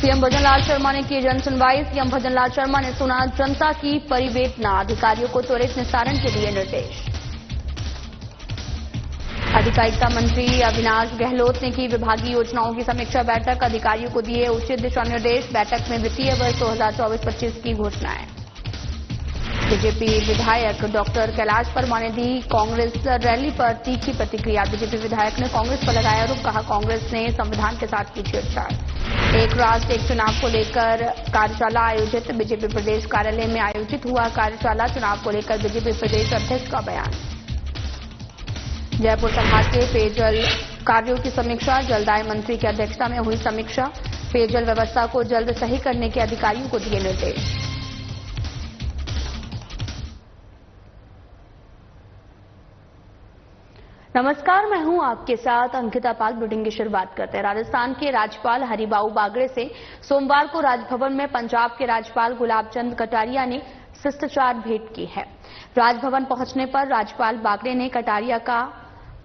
CM Bhajanlal Sharma ने की जन सुनवाई। सीएम भजनलाल शर्मा ने सुना जनता की परिवेदना, अधिकारियों को त्वरित निस्तारण के दिए निर्देश। अधिकारिता मंत्री अविनाश गहलोत ने की विभागीय योजनाओं की समीक्षा बैठक, अधिकारियों को दिए उचित दिशा निर्देश। बैठक में वित्तीय वर्ष 2024-25 की घोषणाएं। बीजेपी विधायक डॉक्टर कैलाश वर्मा ने दी कांग्रेस रैली पर तीखी प्रतिक्रिया। बीजेपी विधायक ने कांग्रेस पर लगाया आरोप, कहा कांग्रेस ने संविधान के साथ की छेड़छाड़। एक राष्ट्र एक चुनाव को लेकर कार्यशाला आयोजित। बीजेपी प्रदेश कार्यालय में आयोजित हुआ कार्यशाला, चुनाव को लेकर बीजेपी प्रदेश अध्यक्ष का बयान। जयपुर संभाग के पेयजल कार्यों की समीक्षा, जलदाय मंत्री की अध्यक्षता में हुई समीक्षा। पेयजल व्यवस्था को जल्द सही करने के अधिकारियों को दिए निर्देश। नमस्कार, मैं हूं आपके साथ अंकिता पाल। बुलेटिन की शुरुआत करते हैं। राजस्थान के राज्यपाल हरिबाऊ बागड़े से सोमवार को राजभवन में पंजाब के राज्यपाल गुलाब चंद कटारिया ने शिष्टाचार भेंट की है। राजभवन पहुंचने पर राज्यपाल बागड़े ने कटारिया का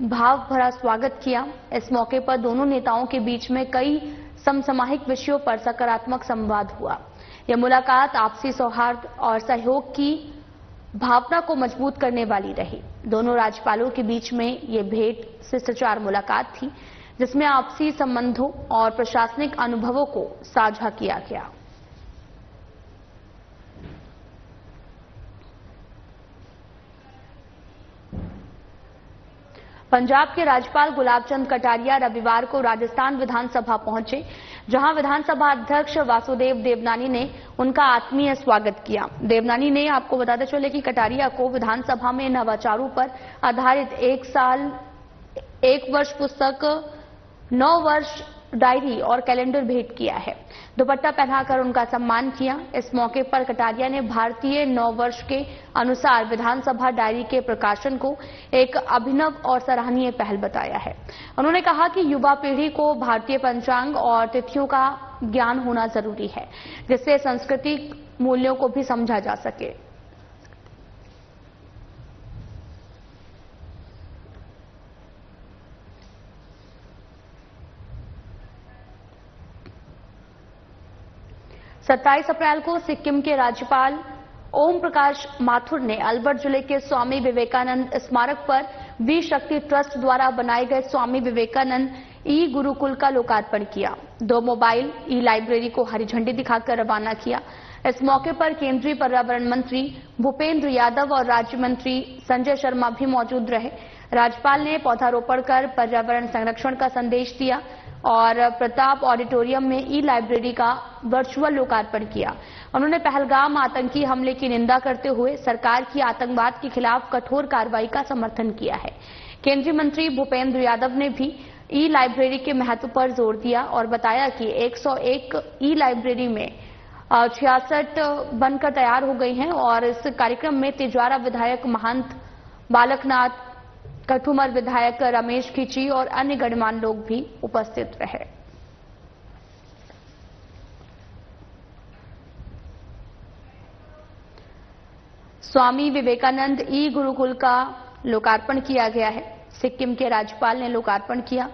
भाव भरा स्वागत किया। इस मौके पर दोनों नेताओं के बीच में कई समसामयिक विषयों पर सकारात्मक संवाद हुआ। यह मुलाकात आपसी सौहार्द और सहयोग की भावना को मजबूत करने वाली रही। दोनों राज्यपालों के बीच में ये भेंट शिष्टाचार मुलाकात थी, जिसमें आपसी संबंधों और प्रशासनिक अनुभवों को साझा किया गया। पंजाब के राज्यपाल गुलाब चंद कटारिया रविवार को राजस्थान विधानसभा पहुंचे, जहां विधानसभा अध्यक्ष वासुदेव देवनानी ने उनका आत्मीय स्वागत किया। देवनानी ने, आपको बताते चले कि कटारिया को विधानसभा में नवाचारों पर आधारित 1 वर्ष पुस्तक, 9 वर्ष डायरी और कैलेंडर भेंट किया है। दुपट्टा पहनाकर उनका सम्मान किया। इस मौके पर कटारिया ने भारतीय 9 वर्ष के अनुसार विधानसभा डायरी के प्रकाशन को एक अभिनव और सराहनीय पहल बताया है। उन्होंने कहा कि युवा पीढ़ी को भारतीय पंचांग और तिथियों का ज्ञान होना जरूरी है, जिससे सांस्कृतिक मूल्यों को भी समझा जा सके। सत्ताईस अप्रैल को सिक्किम के राज्यपाल ओम प्रकाश माथुर ने अलवर जिले के स्वामी विवेकानंद स्मारक पर वीर शक्ति ट्रस्ट द्वारा बनाए गए स्वामी विवेकानंद ई गुरुकुल का लोकार्पण किया। 2 मोबाइल ई लाइब्रेरी को हरी झंडी दिखाकर रवाना किया। इस मौके पर केंद्रीय पर्यावरण मंत्री भूपेंद्र यादव और राज्य मंत्री संजय शर्मा भी मौजूद रहे। राज्यपाल ने पौधारोपण कर पर्यावरण संरक्षण का संदेश दिया और प्रताप ऑडिटोरियम में ई लाइब्रेरी का वर्चुअल लोकार्पण किया। उन्होंने पहलगाम आतंकी हमले की निंदा करते हुए सरकार की आतंकवाद के खिलाफ कठोर कार्रवाई का समर्थन किया है। केंद्रीय मंत्री भूपेंद्र यादव ने भी ई लाइब्रेरी के महत्व पर जोर दिया और बताया कि 101 ई लाइब्रेरी में 66 बनकर तैयार हो गई हैं और इस कार्यक्रम में तिजवारा विधायक महंत बालकनाथ, कठुमर विधायक रमेश खींची और अन्य गणमान्य लोग भी उपस्थित रहे। स्वामी विवेकानंद ई गुरुकुल का लोकार्पण किया गया है। सिक्किम के राज्यपाल ने लोकार्पण किया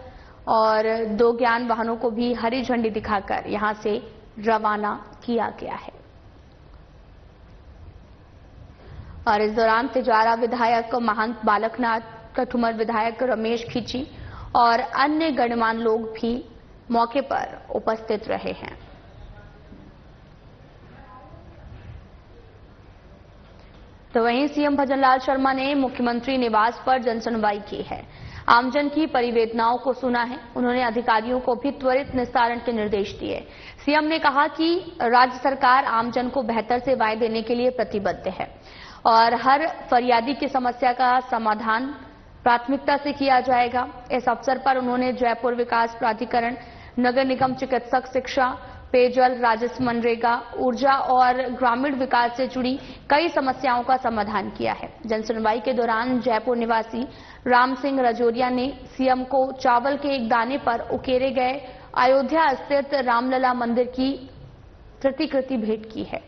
और 2 ज्ञान वाहनों को भी हरी झंडी दिखाकर यहां से रवाना किया गया है। और इस दौरान तिजवारा विधायक महंत बालकनाथ, कठुमर विधायक रमेश खींची और अन्य गणमान्य लोग भी मौके पर उपस्थित रहे हैं। तो वहीं सीएम भजनलाल शर्मा ने मुख्यमंत्री निवास पर जनसुनवाई की है। आमजन की परिवेदनाओं को सुना है। उन्होंने अधिकारियों को भी त्वरित निस्तारण के निर्देश दिए। सीएम ने कहा कि राज्य सरकार आमजन को बेहतर सेवाएं देने के लिए प्रतिबद्ध है और हर फरियादी की समस्या का समाधान प्राथमिकता से किया जाएगा। इस अवसर पर उन्होंने जयपुर विकास प्राधिकरण, नगर निगम चिकित्सक शिक्षा, पेयजल, राजस्व, मनरेगा, ऊर्जा और ग्रामीण विकास से जुड़ी कई समस्याओं का समाधान किया है। जनसुनवाई के दौरान जयपुर निवासी राम सिंह रजौरिया ने सीएम को चावल के एक दाने पर उकेरे गए अयोध्या स्थित रामलला मंदिर की प्रतिकृति भेंट की है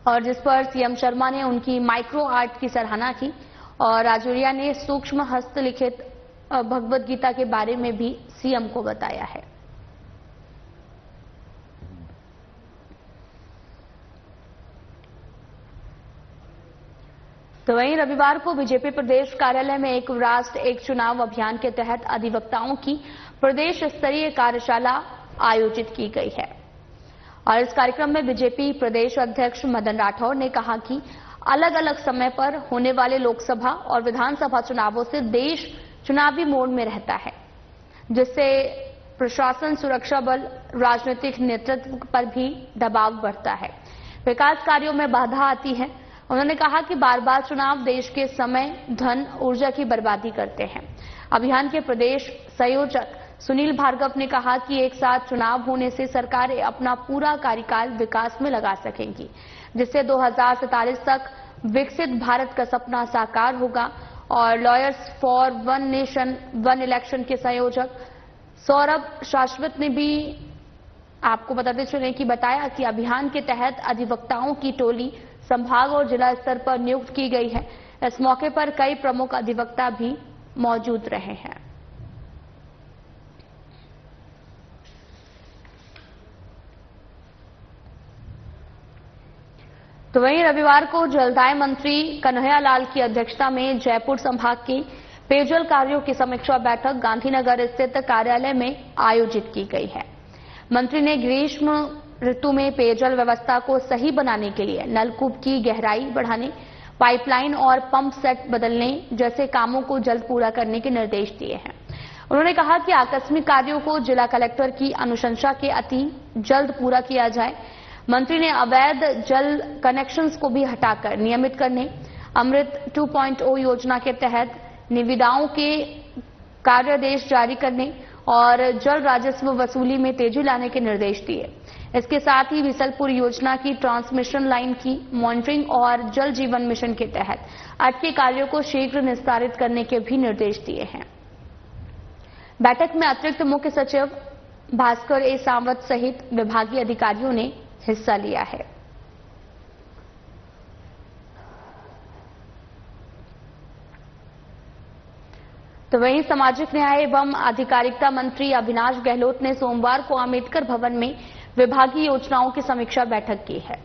और जिस पर सीएम शर्मा ने उनकी माइक्रो आर्ट की सराहना की और राजौरिया ने सूक्ष्म हस्तलिखित भगवत गीता के बारे में भी सीएम को बताया है। तो वहीं रविवार को बीजेपी प्रदेश कार्यालय में एक राष्ट्र एक चुनाव अभियान के तहत अधिवक्ताओं की प्रदेश स्तरीय कार्यशाला आयोजित की गई है। और इस कार्यक्रम में बीजेपी प्रदेश अध्यक्ष मदन राठौर ने कहा कि अलग अलग समय पर होने वाले लोकसभा और विधानसभा चुनावों से देश चुनावी मोड में रहता है, जिससे प्रशासन, सुरक्षा बल, राजनीतिक नेतृत्व पर भी दबाव बढ़ता है, विकास कार्यों में बाधा आती है। उन्होंने कहा कि बार बार चुनाव देश के समय, धन, ऊर्जा की बर्बादी करते हैं। अभियान के प्रदेश संयोजक सुनील भार्गव ने कहा कि एक साथ चुनाव होने से सरकारें अपना पूरा कार्यकाल विकास में लगा सकेंगी, जिससे 2047 तक विकसित भारत का सपना साकार होगा। और lawyers for one nation one election के संयोजक सौरभ शाश्वत ने भी आपको बताते चले कि बताया कि अभियान के तहत अधिवक्ताओं की टोली संभाग और जिला स्तर पर नियुक्त की गई है। इस मौके पर कई प्रमुख अधिवक्ता भी मौजूद रहे हैं। तो वहीं रविवार को जलदाय मंत्री कन्हैया लाल की अध्यक्षता में जयपुर संभाग की पेयजल कार्यों की समीक्षा बैठक गांधीनगर स्थित कार्यालय में आयोजित की गई है। मंत्री ने ग्रीष्म ऋतु में पेयजल व्यवस्था को सही बनाने के लिए नलकूप की गहराई बढ़ाने, पाइपलाइन और पंप सेट बदलने जैसे कामों को जल्द पूरा करने के निर्देश दिए हैं। उन्होंने कहा कि आकस्मिक कार्यों को जिला कलेक्टर की अनुशंसा के अधीन जल्द पूरा किया जाए। मंत्री ने अवैध जल कनेक्शंस को भी हटाकर नियमित करने, अमृत 2.0 योजना के तहत निविदाओं के कार्यादेश जारी करने और जल राजस्व वसूली में तेजी लाने के निर्देश दिए। इसके साथ ही विसलपुर योजना की ट्रांसमिशन लाइन की मॉनिटरिंग और जल जीवन मिशन के तहत अटके कार्यों को शीघ्र निस्तारित करने के भी निर्देश दिए हैं। बैठक में अतिरिक्त मुख्य सचिव भास्कर ए सांवत सहित विभागीय अधिकारियों ने हिस्सा लिया है। तो वहीं सामाजिक न्याय एवं अधिकारिता मंत्री अविनाश गहलोत ने सोमवार को अंबेडकर भवन में विभागीय योजनाओं की समीक्षा बैठक की है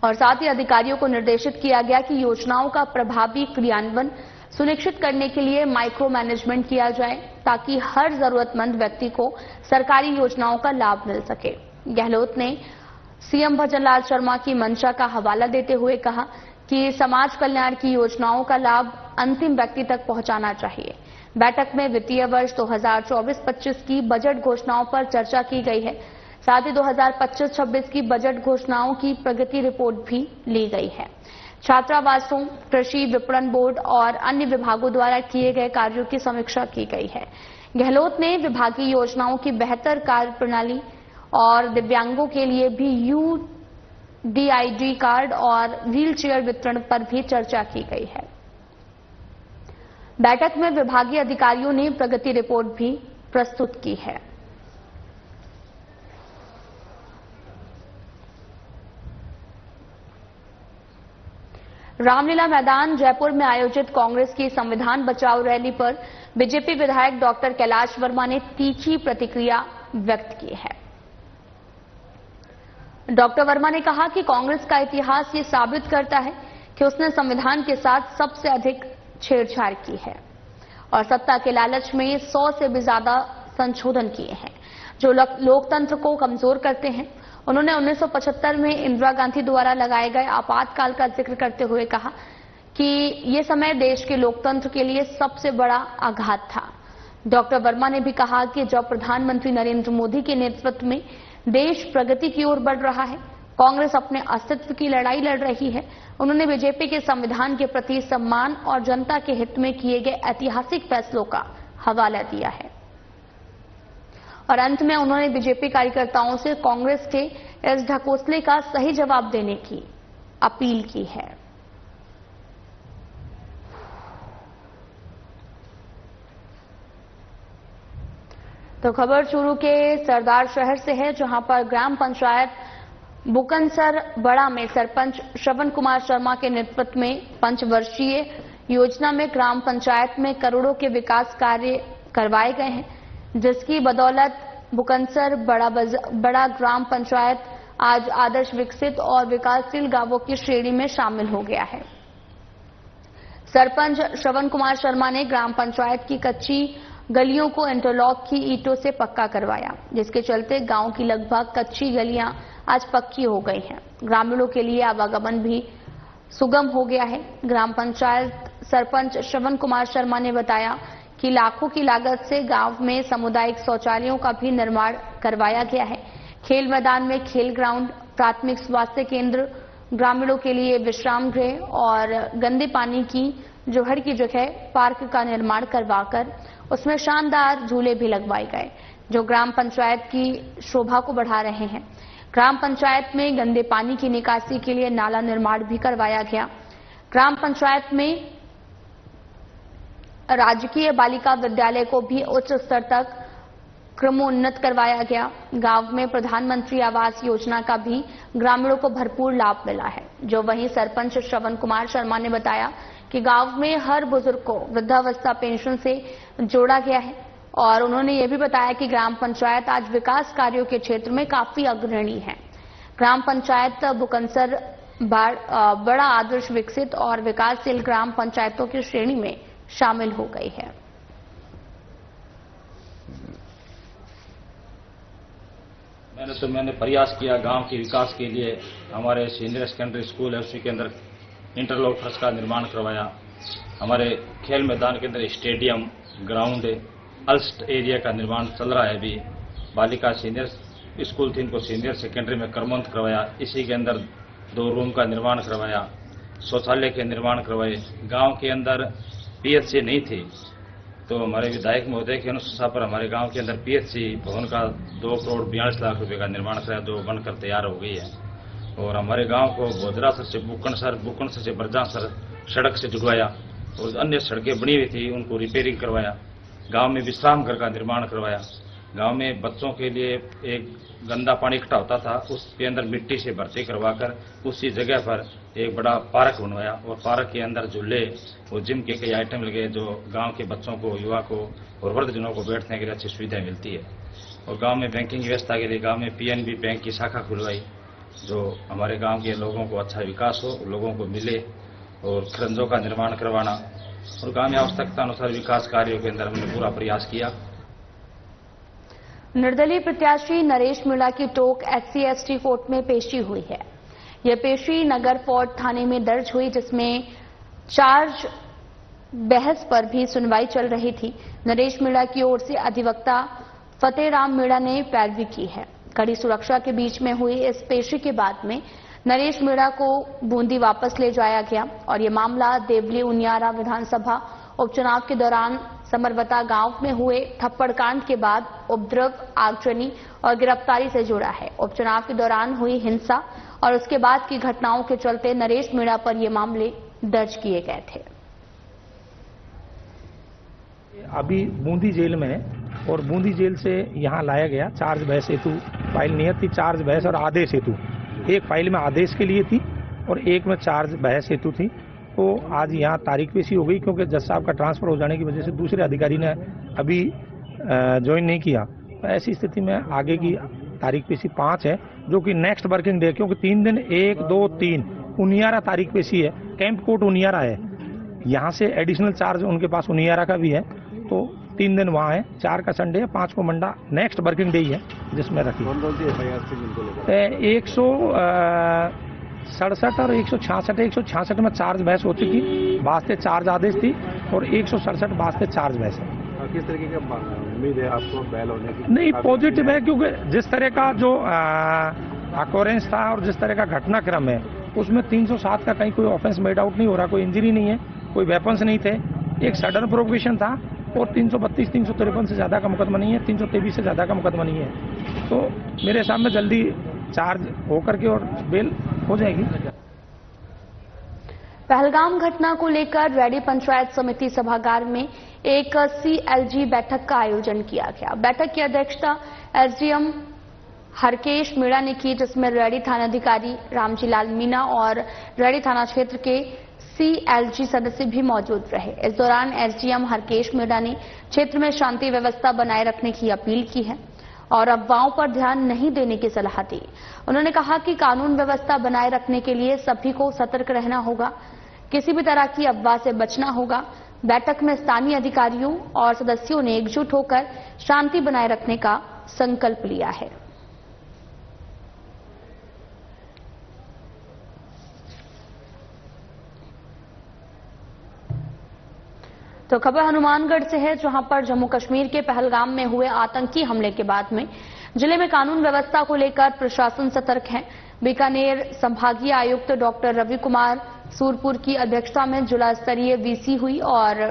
और साथ ही अधिकारियों को निर्देशित किया गया कि योजनाओं का प्रभावी क्रियान्वयन सुनिश्चित करने के लिए माइक्रो मैनेजमेंट किया जाए, ताकि हर जरूरतमंद व्यक्ति को सरकारी योजनाओं का लाभ मिल सके। गहलोत ने सीएम भजनलाल शर्मा की मंशा का हवाला देते हुए कहा कि समाज कल्याण की योजनाओं का लाभ अंतिम व्यक्ति तक पहुंचाना चाहिए। बैठक में वित्तीय वर्ष 2024-25 की बजट घोषणाओं पर चर्चा की गई है। साथ ही 2025-26 की बजट घोषणाओं की प्रगति रिपोर्ट भी ली गई है। छात्रावासों, कृषि विपणन बोर्ड और अन्य विभागों द्वारा किए गए कार्यों की समीक्षा की गई है। गहलोत ने विभागीय योजनाओं की बेहतर कार्य प्रणाली और दिव्यांगों के लिए भी UDID कार्ड और व्हील चेयर वितरण पर भी चर्चा की गई है। बैठक में विभागीय अधिकारियों ने प्रगति रिपोर्ट भी प्रस्तुत की है। रामलीला मैदान जयपुर में आयोजित कांग्रेस की संविधान बचाओ रैली पर बीजेपी विधायक डॉक्टर कैलाश वर्मा ने तीखी प्रतिक्रिया व्यक्त की है। डॉक्टर वर्मा ने कहा कि कांग्रेस का इतिहास ये साबित करता है कि उसने संविधान के साथ सबसे अधिक छेड़छाड़ की है और सत्ता के लालच में 100 से भी ज्यादा संशोधन किए हैं जो लोकतंत्र को कमजोर करते हैं। उन्होंने 1975 में इंदिरा गांधी द्वारा लगाए गए आपातकाल का जिक्र करते हुए कहा कि ये समय देश के लोकतंत्र के लिए सबसे बड़ा आघात था। डॉक्टर वर्मा ने भी कहा कि जब प्रधानमंत्री नरेंद्र मोदी के नेतृत्व में देश प्रगति की ओर बढ़ रहा है, कांग्रेस अपने अस्तित्व की लड़ाई लड़ रही है। उन्होंने बीजेपी के संविधान के प्रति सम्मान और जनता के हित में किए गए ऐतिहासिक फैसलों का हवाला दिया है। और अंत में उन्होंने बीजेपी कार्यकर्ताओं से कांग्रेस के इस ढकोसले का सही जवाब देने की अपील की है। तो खबर चूरू के सरदार शहर से है, जहां पर ग्राम पंचायत बुकनसर बड़ा में सरपंच श्रवण कुमार शर्मा के नेतृत्व में पंचवर्षीय योजना में ग्राम पंचायत में करोड़ों के विकास कार्य करवाए गए हैं, जिसकी बदौलत बुकनसर बड़ा ग्राम पंचायत आज आदर्श विकसित और विकासशील गांवों की श्रेणी में शामिल हो गया है। सरपंच श्रवण कुमार शर्मा ने ग्राम पंचायत की कच्ची गलियों को इंटरलॉक की ईंटों से पक्का करवाया, जिसके चलते गांव की लगभग कच्ची गलियां आज पक्की हो गई हैं। ग्रामीणों के लिए आवागमन भी सुगम हो गया है। ग्राम पंचायत सरपंच श्रवण कुमार शर्मा ने बताया कि लाखों की लागत से गांव में सामुदायिक शौचालयों का भी निर्माण करवाया गया है। खेल मैदान में खेल ग्राउंड, प्राथमिक स्वास्थ्य केंद्र, ग्रामीणों के लिए विश्राम गृह और गंदे पानी की जोहड़ की जगह पार्क का निर्माण करवाकर उसमें शानदार झूले भी लगवाए गए, जो ग्राम पंचायत की शोभा को बढ़ा रहे हैं। ग्राम पंचायत में गंदे पानी की निकासी के लिए नाला निर्माण भी करवाया गया। ग्राम पंचायत में राजकीय बालिका विद्यालय को भी उच्च स्तर तक क्रमोन्नत करवाया गया। गांव में प्रधानमंत्री आवास योजना का भी ग्रामीणों को भरपूर लाभ मिला है। जो वहीं सरपंच श्रवण कुमार शर्मा ने बताया कि गांव में हर बुजुर्ग को वृद्धावस्था पेंशन से जोड़ा गया है और उन्होंने ये भी बताया कि ग्राम पंचायत आज विकास कार्यों के क्षेत्र में काफी अग्रणी है। ग्राम पंचायत बुकनसर बड़ा आदर्श विकसित और विकासशील ग्राम पंचायतों की श्रेणी में शामिल हो गई है। मैंने प्रयास किया गांव के विकास के लिए। हमारे सीनियर सेकेंडरी स्कूल है, उसी के अंदर इंटरलॉक फर्श का निर्माण करवाया। हमारे खेल मैदान के अंदर स्टेडियम, ग्राउंड, अल्स्ट एरिया का निर्माण चल रहा है। अभी बालिका सीनियर स्कूल थी, इनको सीनियर सेकेंडरी में क्रमोन्नत करवाया। इसी के अंदर 2 रूम का निर्माण करवाया, शौचालय के निर्माण करवाए। गांव के अंदर पीएचसी नहीं थी, तो हमारे विधायक महोदय के अनुशंसा पर हमारे गांव के अंदर पीएचसी भवन का 2 करोड़ 42 लाख रुपए का निर्माण कराया, जो बनकर तैयार हो गई है। और हमारे गांव को भोदरासर से बुकनसर से बरजासर सड़क से जुड़वाया और अन्य सड़कें बनी हुई थी, उनको रिपेयरिंग करवाया। गांव में विश्राम घर का निर्माण करवाया। गांव में बच्चों के लिए एक गंदा पानी इकट्ठा होता था, उसके अंदर मिट्टी से भर्ती करवाकर उसी जगह पर एक बड़ा पार्क बनवाया और पार्क के अंदर झूले और जिम के कई आइटम लगे, जो गांव के बच्चों को, युवा को और वृद्धजनों को बैठने के लिए अच्छी सुविधाएं मिलती है। और गांव में बैंकिंग व्यवस्था के लिए गांव में पीएनबी बैंक की शाखा खुलवाई, जो हमारे गांव के लोगों को अच्छा विकास हो, लोगों को मिले। और खरंजों का निर्माण करवाना और गांव में आवश्यकता अनुसार विकास कार्यों के अंदर हमने पूरा प्रयास किया। निर्दलीय प्रत्याशी नरेश मीणा की टोक SC/ST कोर्ट में पेशी हुई है। यह पेशी नगर फोर्ट थाने में दर्ज हुई, जिसमें चार्ज बहस पर भी सुनवाई चल रही थी। नरेश मीणा की ओर से अधिवक्ता फतेहराम मीणा ने पैरवी की है। कड़ी सुरक्षा के बीच में हुई इस पेशी के बाद में नरेश मीणा को बूंदी वापस ले जाया गया और ये मामला देवली उनियारा विधानसभा उपचुनाव के दौरान समरवता गांव में हुए थप्पड़कांड के बाद उपद्रव, आगजनी और गिरफ्तारी से जुड़ा है। उपचुनाव के दौरान हुई हिंसा और उसके बाद की घटनाओं के चलते नरेश मीणा पर ये मामले दर्ज किए गए थे। अभी बूंदी जेल में है और बूंदी जेल से यहां लाया गया। चार्ज बहस हेतु फाइल नियत थी, चार्ज बहस और आदेश हेतु। एक फाइल में आदेश के लिए थी और एक में चार्ज बहस हेतु थी। तो आज यहाँ तारीख पेशी हो गई, क्योंकि जज साहब का ट्रांसफर हो जाने की वजह से दूसरे अधिकारी ने अभी ज्वाइन नहीं किया। तो ऐसी स्थिति में आगे की तारीख पेशी 5 है, जो कि नेक्स्ट वर्किंग डे, क्योंकि 3 दिन 1, 2, 3 उनियारा तारीख पेशी है। कैंप कोर्ट उनियारा है, यहाँ से एडिशनल चार्ज उनके पास उनियारा का भी है। तो 3 दिन वहाँ है, 4 का संडे है, 5 को मंडा नेक्स्ट वर्किंग डे ही है, जिसमें रखी 167 और 166। 166 में चार्ज बहस हो चुकी, वास्ते चार्ज आदेश थी, और 167 वास्ते चार्ज बहस है। किस तरीके का उम्मीद है आपको बैल होने की? नहीं, पॉजिटिव है, क्योंकि जिस तरह का जो अकोरेंस था और जिस तरह का घटनाक्रम है, उसमें 307 का कहीं कोई ऑफेंस मेड आउट नहीं हो रहा, कोई इंजरी नहीं है, कोई वेपन्स नहीं थे, एक सडन प्रोवोकेशन था। और 332, 353 से ज्यादा का मुकदमा नहीं है, 323 से ज्यादा का मुकदमा नहीं है। तो मेरे हिसाब में जल्दी चार्ज होकर के और बेल हो जाएगी। पहलगाम घटना को लेकर रेडी पंचायत समिति सभागार में एक CLG बैठक का आयोजन किया गया। बैठक की अध्यक्षता SDM हरकेश मीणा ने की, जिसमें रेडी थानाधिकारी रामजी लाल मीणा और रेडी थाना क्षेत्र के CLG सदस्य भी मौजूद रहे। इस दौरान SDM हरकेश मीणा ने क्षेत्र में शांति व्यवस्था बनाए रखने की अपील की है और अफवाहों पर ध्यान नहीं देने की सलाह दी। उन्होंने कहा कि कानून व्यवस्था बनाए रखने के लिए सभी को सतर्क रहना होगा, किसी भी तरह की अफवाह से बचना होगा। बैठक में स्थानीय अधिकारियों और सदस्यों ने एकजुट होकर शांति बनाए रखने का संकल्प लिया है। तो खबर हनुमानगढ़ से है, जहां पर जम्मू कश्मीर के पहलगाम में हुए आतंकी हमले के बाद में जिले में कानून व्यवस्था को लेकर प्रशासन सतर्क है। बीकानेर संभागीय आयुक्त डॉक्टर रवि कुमार सूरपुर की अध्यक्षता में जिला स्तरीय वीसी हुई और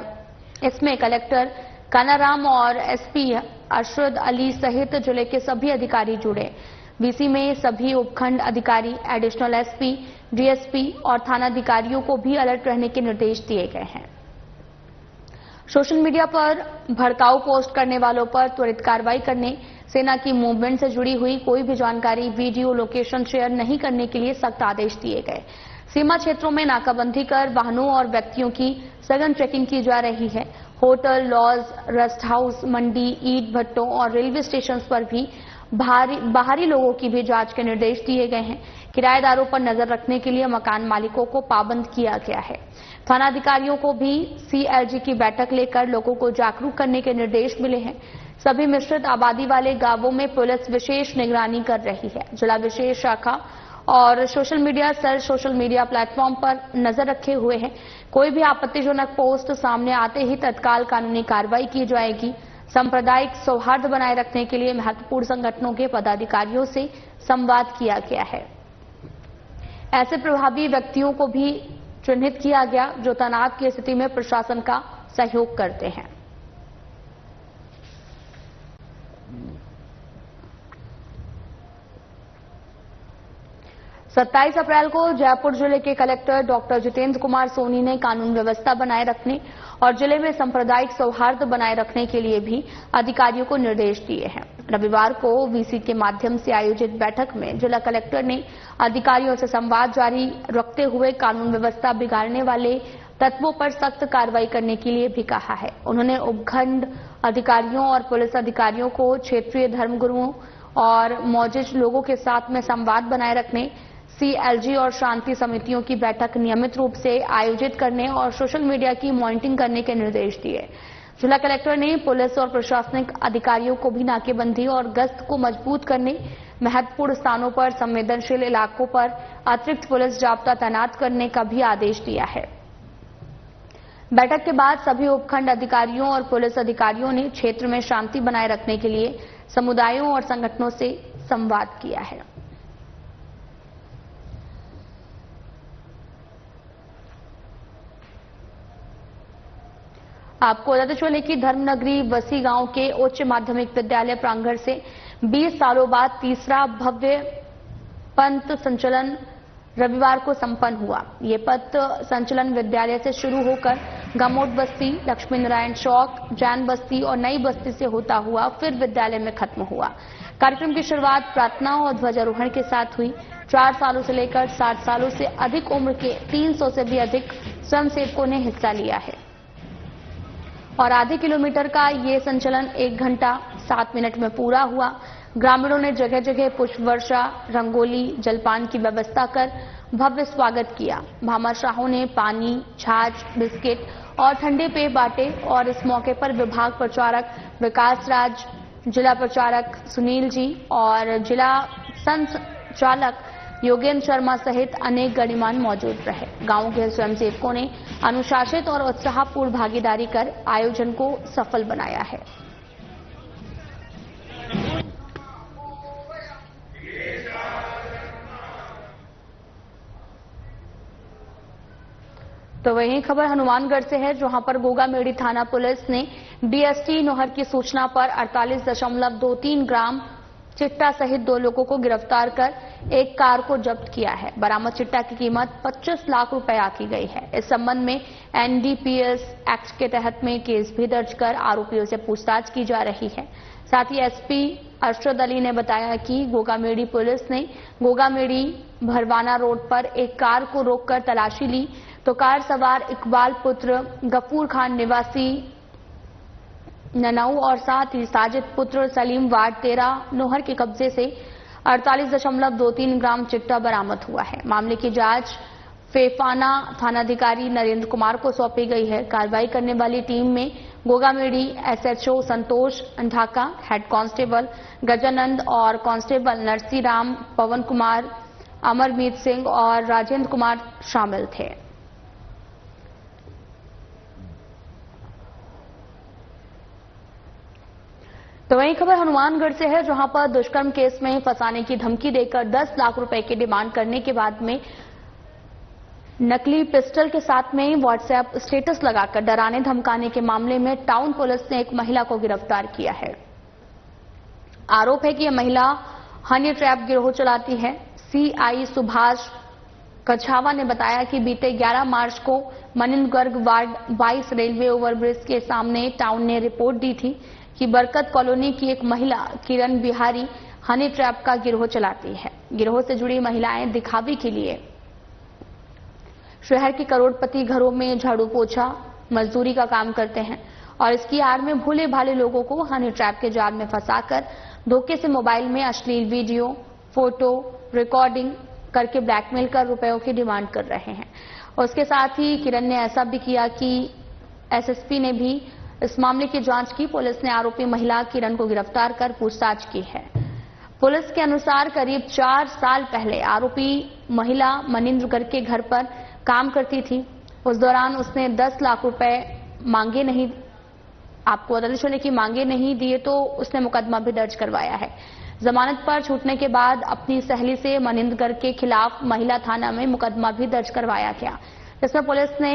इसमें कलेक्टर कानाराम और एसपी अरशद अली सहित जिले के सभी अधिकारी जुड़े। वीसी में सभी उपखंड अधिकारी, एडिशनल एसपी, डीएसपी और थानाधिकारियों को भी अलर्ट रहने के निर्देश दिए गए हैं। सोशल मीडिया पर भड़काऊ पोस्ट करने वालों पर त्वरित कार्रवाई करने, सेना की मूवमेंट से जुड़ी हुई कोई भी जानकारी, वीडियो, लोकेशन शेयर नहीं करने के लिए सख्त आदेश दिए गए। सीमा क्षेत्रों में नाकाबंदी कर वाहनों और व्यक्तियों की सघन चेकिंग की जा रही है। होटल, लॉज, रेस्ट हाउस, मंडी, ईंट भट्टों और रेलवे स्टेशन पर भी बाहरी लोगों की भी जांच के निर्देश दिए गए हैं। किराएदारों पर नजर रखने के लिए मकान मालिकों को पाबंद किया गया है। थानाधिकारियों को भी सीएलजी की बैठक लेकर लोगों को जागरूक करने के निर्देश मिले हैं। सभी मिश्रित आबादी वाले गांवों में पुलिस विशेष निगरानी कर रही है। जिला विशेष शाखा और social media cell social media platform पर नजर रखे हुए हैं। कोई भी आपत्तिजनक पोस्ट सामने आते ही तत्काल कानूनी कार्रवाई की जाएगी। सांप्रदायिक सौहार्द बनाए रखने के लिए महत्वपूर्ण संगठनों के पदाधिकारियों से संवाद किया गया है। ऐसे प्रभावी व्यक्तियों को भी चिन्हित किया गया जो तनाव की स्थिति में प्रशासन का सहयोग करते हैं। 27 अप्रैल को जयपुर जिले के कलेक्टर डॉक्टर जितेंद्र कुमार सोनी ने कानून व्यवस्था बनाए रखने और जिले में सांप्रदायिक सौहार्द बनाए रखने के लिए भी अधिकारियों को निर्देश दिए हैं। रविवार को वीसी के माध्यम से आयोजित बैठक में जिला कलेक्टर ने अधिकारियों से संवाद जारी रखते हुए कानून व्यवस्था बिगाड़ने वाले तत्वों पर सख्त कार्रवाई करने के लिए भी कहा है। उन्होंने उपखंड अधिकारियों और पुलिस अधिकारियों को क्षेत्रीय धर्मगुरुओं और मौजूद लोगों के साथ में संवाद बनाए रखने, सीएलजी और शांति समितियों की बैठक नियमित रूप से आयोजित करने और सोशल मीडिया की मॉनिटरिंग करने के निर्देश दिए। जिला कलेक्टर ने पुलिस और प्रशासनिक अधिकारियों को भी नाकेबंदी और गश्त को मजबूत करने, महत्वपूर्ण स्थानों पर संवेदनशील इलाकों पर अतिरिक्त पुलिस जाब्ता तैनात करने का भी आदेश दिया है। बैठक के बाद सभी उपखंड अधिकारियों और पुलिस अधिकारियों ने क्षेत्र में शांति बनाए रखने के लिए समुदायों और संगठनों से संवाद किया है। आपको बताते चले कि धर्मनगरी बसी गांव के उच्च माध्यमिक विद्यालय प्रांगण से 20 सालों बाद तीसरा भव्य पंथ संचलन रविवार को संपन्न हुआ। ये पथ संचलन विद्यालय से शुरू होकर गमोट बस्ती, लक्ष्मी नारायण चौक, जैन बस्ती और नई बस्ती से होता हुआ फिर विद्यालय में खत्म हुआ। कार्यक्रम की शुरुआत प्रार्थना और ध्वजारोहण के साथ हुई। 4 सालों से लेकर 60 सालों से अधिक उम्र के 300 से भी अधिक स्वयंसेवकों ने हिस्सा लिया है और आधे किलोमीटर का ये संचलन 1 घंटा 7 मिनट में पूरा हुआ। ग्रामीणों ने जगह जगह पुष्प वर्षा, रंगोली, जलपान की व्यवस्था कर भव्य स्वागत किया। भामाशाहों ने पानी, छाछ, बिस्किट और ठंडे पेय बांटे और इस मौके पर विभाग प्रचारक विकास राज, जिला प्रचारक सुनील जी और जिला संचालक योगेंद्र शर्मा सहित अनेक गणमान्य मौजूद रहे। गांव के स्वयंसेवकों ने अनुशासित और उत्साहपूर्ण भागीदारी कर आयोजन को सफल बनाया है। तो वहीं खबर हनुमानगढ़ से है, जहां पर गोगामेड़ी थाना पुलिस ने डीएसटी नोहर की सूचना पर 48.23 ग्राम चिट्टा सहित 2 लोगों को गिरफ्तार कर एक कार को जब्त किया है। बरामद चिट्टा की कीमत 25 लाख रुपए आकी गई है। इस संबंध में एनडीपीएस एक्ट के तहत में केस भी दर्ज कर आरोपियों से पूछताछ की जा रही है। साथ ही एसपी अरशद अली ने बताया कि गोगामेड़ी पुलिस ने गोगामेड़ी भरवाना रोड पर एक कार को रोककर तलाशी ली तो कार सवार इकबाल पुत्र गफूर खान निवासी ननऊ और साथ ही साजिद पुत्र सलीम वार्ड 13 नोहर के कब्जे से 48.23 ग्राम चिट्टा बरामद हुआ है। मामले की जांच फेफाना थानाधिकारी नरेंद्र कुमार को सौंपी गई है। कार्रवाई करने वाली टीम में गोगामेड़ी एसएचओ संतोष ढाका, हेड कांस्टेबल गजानंद और कांस्टेबल नरसीराम, पवन कुमार, अमरमीत सिंह और राजेंद्र कुमार शामिल थे। तो वहीं खबर हनुमानगढ़ से है, जहां पर दुष्कर्म केस में फंसाने की धमकी देकर 10 लाख रुपए की डिमांड करने के बाद में नकली पिस्टल के साथ में व्हाट्सएप स्टेटस लगाकर डराने धमकाने के मामले में टाउन पुलिस ने एक महिला को गिरफ्तार किया है। आरोप है कि यह महिला हनी ट्रैप गिरोह चलाती है। सीआई सुभाष कछावा ने बताया कि बीते 11 मार्च को मनिंदगढ़ वार्ड 22 रेलवे ओवरब्रिज के सामने टाउन ने रिपोर्ट दी थी कि बरकत कॉलोनी की एक महिला किरण बिहारी हनी ट्रैप का गिरोह चलाती है। गिरोह से जुड़ी महिलाएं दिखावे के लिए शहर के करोड़पति घरों में झाड़ू पोछा मजदूरी का काम करते हैं और इसकी आड़ में भोले भाले लोगों को हनी ट्रैप के जाल में फंसाकर धोखे से मोबाइल में अश्लील वीडियो, फोटो रिकॉर्डिंग करके ब्लैकमेल कर रुपयों की डिमांड कर रहे हैं। उसके साथ ही किरण ने ऐसा भी किया कि एसएसपी ने भी इस मामले की जांच की। पुलिस ने आरोपी महिला किरण को गिरफ्तार कर पूछताछ की है। पुलिस के अनुसार करीब 4 साल पहले आरोपी महिला मनिंद्रगढ़ के घर पर काम करती थी। उस दौरान उसने 10 लाख रुपए मांगे नहीं, आपको बता चले कि मांगे नहीं दिए तो उसने मुकदमा भी दर्ज करवाया है। जमानत पर छूटने के बाद अपनी सहेली से मनिंद्रगढ़ के खिलाफ महिला थाना में मुकदमा भी दर्ज करवाया गया, जिसमें पुलिस ने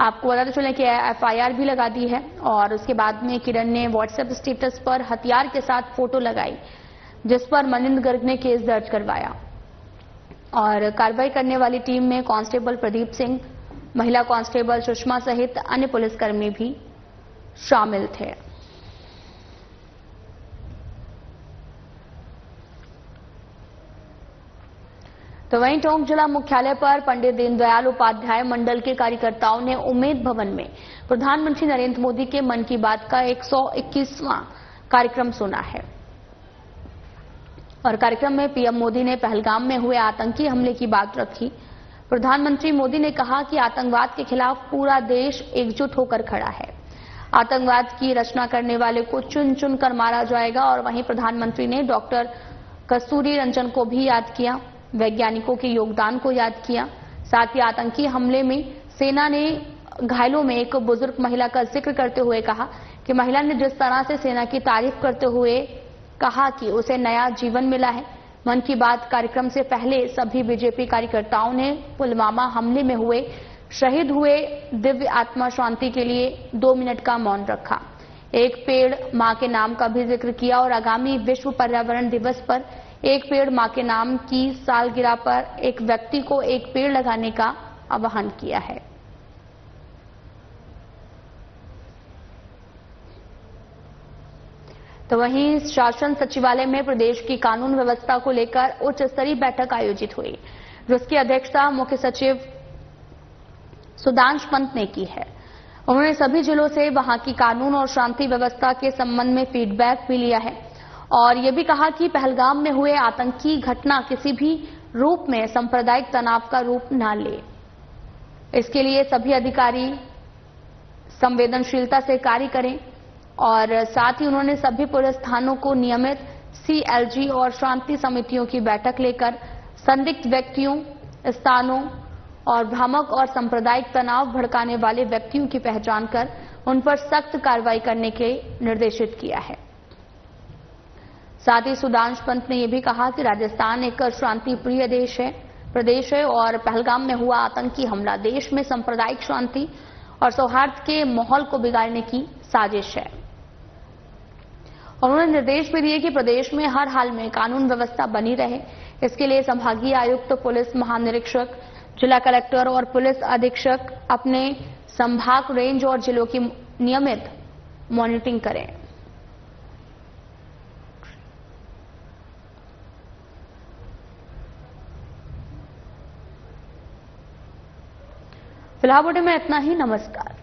आपको बताते चले कि एफआईआर भी लगा दी है। और उसके बाद में किरण ने व्हाट्सएप स्टेटस पर हथियार के साथ फोटो लगाई, जिस पर मनिंद्रगढ़ ने केस दर्ज करवाया। और कार्रवाई करने वाली टीम में कांस्टेबल प्रदीप सिंह, महिला कांस्टेबल सुषमा सहित अन्य पुलिसकर्मी भी शामिल थे। तो वहीं टोंक जिला मुख्यालय पर पंडित दीनदयाल उपाध्याय मंडल के कार्यकर्ताओं ने उम्मेद भवन में प्रधानमंत्री नरेंद्र मोदी के मन की बात का 121वां कार्यक्रम सुना है। और कार्यक्रम में पीएम मोदी ने पहलगाम में हुए आतंकी हमले की बात रखी। प्रधानमंत्री मोदी ने कहा कि आतंकवाद के खिलाफ पूरा देश एकजुट होकर खड़ा है। आतंकवाद की रचना करने वाले को चुन चुन कर मारा जाएगा। और वहीं प्रधानमंत्री ने डॉक्टर कस्तूरी रंजन को भी याद किया, वैज्ञानिकों के योगदान को याद किया। साथ ही आतंकी हमले में सेना ने घायलों में एक बुजुर्ग महिला का जिक्र करते हुए कहा कि महिला ने जिस तरह से सेना की तारीफ करते हुए कहा कि उसे नया जीवन मिला है। मन की बात कार्यक्रम से पहले सभी बीजेपी कार्यकर्ताओं ने पुलवामा हमले में हुए शहीद हुए दिव्य आत्मा शांति के लिए 2 मिनट का मौन रखा। एक पेड़ मां के नाम का भी जिक्र किया और आगामी विश्व पर्यावरण दिवस पर एक पेड़ मां के नाम की सालगिरह पर एक व्यक्ति को एक पेड़ लगाने का आह्वान किया है। तो वहीं शासन सचिवालय में प्रदेश की कानून व्यवस्था को लेकर उच्च स्तरीय बैठक आयोजित हुई, जिसकी अध्यक्षता मुख्य सचिव सुधांश पंत ने की है। उन्होंने सभी जिलों से वहां की कानून और शांति व्यवस्था के संबंध में फीडबैक भी लिया है और ये भी कहा कि पहलगाम में हुए आतंकी घटना किसी भी रूप में सांप्रदायिक तनाव का रूप न ले। इसके लिए सभी अधिकारी संवेदनशीलता से कार्य करें। और साथ ही उन्होंने सभी पुलिस थानों को नियमित सीएलजी और शांति समितियों की बैठक लेकर संदिग्ध व्यक्तियों, स्थानों और भ्रामक और सांप्रदायिक तनाव भड़काने वाले व्यक्तियों की पहचान कर उन पर सख्त कार्रवाई करने के निर्देशित किया है। साथ ही सुधांश पंत ने यह भी कहा कि राजस्थान एक शांति प्रिय प्रदेश है और पहलगाम में हुआ आतंकी हमला देश में सांप्रदायिक शांति और सौहार्द के माहौल को बिगाड़ने की साजिश है। उन्होंने निर्देश भी दिए कि प्रदेश में हर हाल में कानून व्यवस्था बनी रहे। इसके लिए संभागीय आयुक्त, पुलिस महानिरीक्षक, जिला कलेक्टर और पुलिस अधीक्षक अपने संभाग, रेंज और जिलों की नियमित मॉनिटरिंग करें। फिलहाल बुलेटिन में इतना ही। नमस्कार।